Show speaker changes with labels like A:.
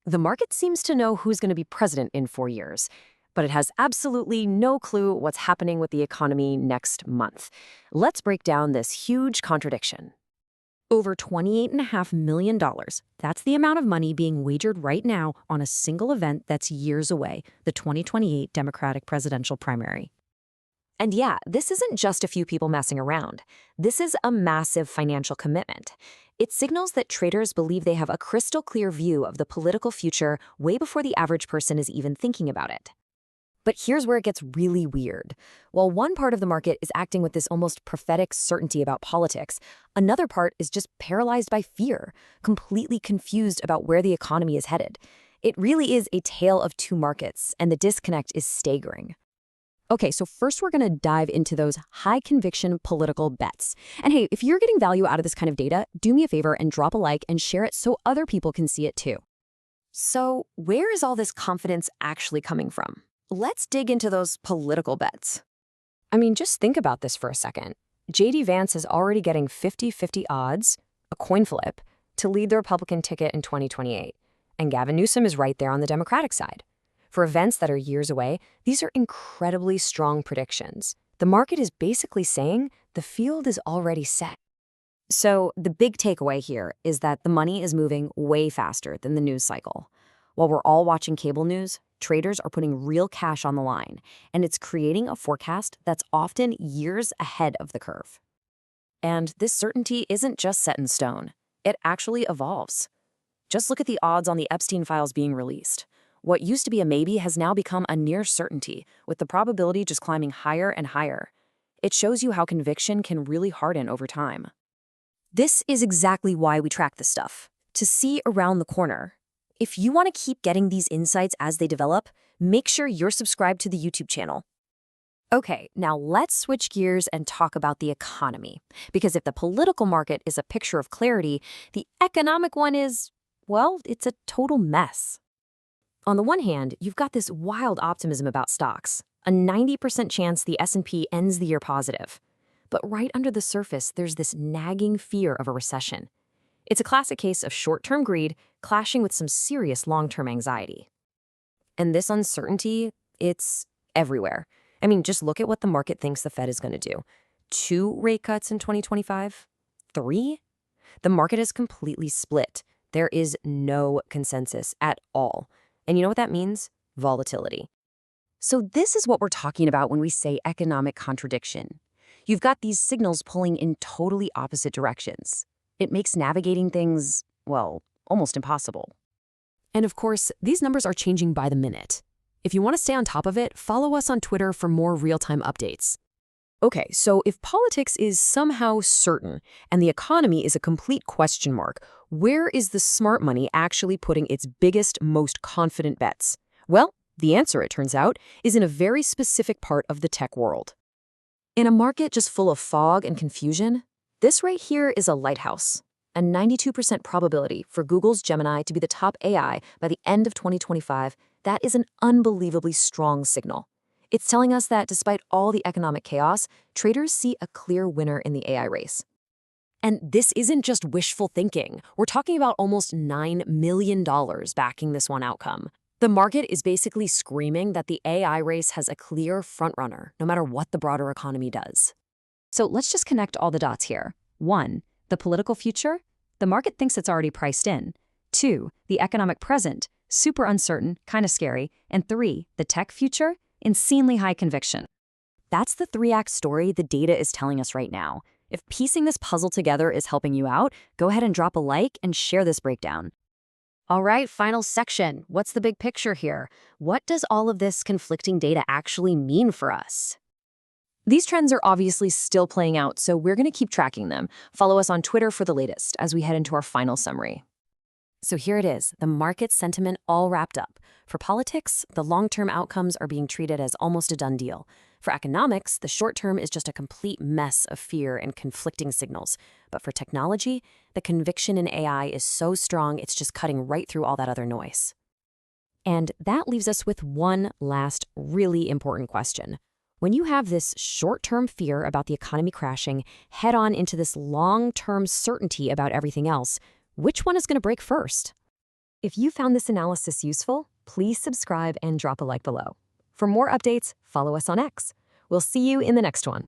A: The market seems to know who's going to be president in 4 years, but it has absolutely no clue what's happening with the economy next month. Let's break down this huge contradiction. Over $28.5 million. That's the amount of money being wagered right now on a single event that's years away, the 2028 Democratic presidential primary. And yeah, this isn't just a few people messing around. This is a massive financial commitment. It signals that traders believe they have a crystal clear view of the political future way before the average person is even thinking about it. But here's where it gets really weird. While one part of the market is acting with this almost prophetic certainty about politics, another part is just paralyzed by fear, completely confused about where the economy is headed. It really is a tale of two markets, and the disconnect is staggering. Okay, so first we're going to dive into those high-conviction political bets. And hey, if you're getting value out of this kind of data, do me a favor and drop a like and share it so other people can see it too. So where is all this confidence actually coming from? Let's dig into those political bets. I mean, just think about this for a second. J.D. Vance is already getting 50-50 odds, a coin flip, to lead the Republican ticket in 2028. And Gavin Newsom is right there on the Democratic side. For events that are years away, these are incredibly strong predictions. The market is basically saying the field is already set. So the big takeaway here is that the money is moving way faster than the news cycle. While we're all watching cable news, traders are putting real cash on the line, and it's creating a forecast that's often years ahead of the curve. And this certainty isn't just set in stone. It actually evolves. Just look at the odds on the Epstein files being released. What used to be a maybe has now become a near certainty, with the probability just climbing higher and higher. It shows you how conviction can really harden over time. This is exactly why we track this stuff, to see around the corner. If you want to keep getting these insights as they develop, make sure you're subscribed to the YouTube channel. Okay, now let's switch gears and talk about the economy. Because if the political market is a picture of clarity, the economic one is, well, it's a total mess. On the one hand, you've got this wild optimism about stocks, a 90% chance the S&P ends the year positive. But right under the surface, there's this nagging fear of a recession. It's a classic case of short-term greed clashing with some serious long-term anxiety. And this uncertainty, it's everywhere. I mean, just look at what the market thinks the Fed is going to do. 2 rate cuts in 2025? 3? The market is completely split. There is no consensus at all. And you know what that means? Volatility. So this is what we're talking about when we say economic contradiction. You've got these signals pulling in totally opposite directions. It makes navigating things, well, almost impossible. And of course, these numbers are changing by the minute. If you want to stay on top of it, follow us on Twitter for more real-time updates. Okay, so if politics is somehow certain and the economy is a complete question mark, where is the smart money actually putting its biggest, most confident bets? Well, the answer, it turns out, is in a very specific part of the tech world. In a market just full of fog and confusion, this right here is a lighthouse, a 92% probability for Google's Gemini to be the top AI by the end of 2025. That is an unbelievably strong signal. It's telling us that despite all the economic chaos, traders see a clear winner in the AI race. And this isn't just wishful thinking. We're talking about almost $9 million backing this one outcome. The market is basically screaming that the AI race has a clear frontrunner, no matter what the broader economy does. So let's just connect all the dots here. 1, the political future. The market thinks it's already priced in. 2, the economic present, super uncertain, kind of scary. And 3, the tech future, insanely high conviction. That's the 3-act story the data is telling us right now. If piecing this puzzle together is helping you out, go ahead and drop a like and share this breakdown. All right, final section. What's the big picture here? What does all of this conflicting data actually mean for us? These trends are obviously still playing out, so we're going to keep tracking them. Follow us on Twitter for the latest as we head into our final summary. So here it is, the market sentiment all wrapped up. For politics, the long-term outcomes are being treated as almost a done deal. For economics, the short term is just a complete mess of fear and conflicting signals. But for technology, the conviction in AI is so strong it's just cutting right through all that other noise. And that leaves us with one last really important question. When you have this short-term fear about the economy crashing head on into this long-term certainty about everything else, which one is going to break first? If you found this analysis useful, please subscribe and drop a like below. For more updates, follow us on X. We'll see you in the next one.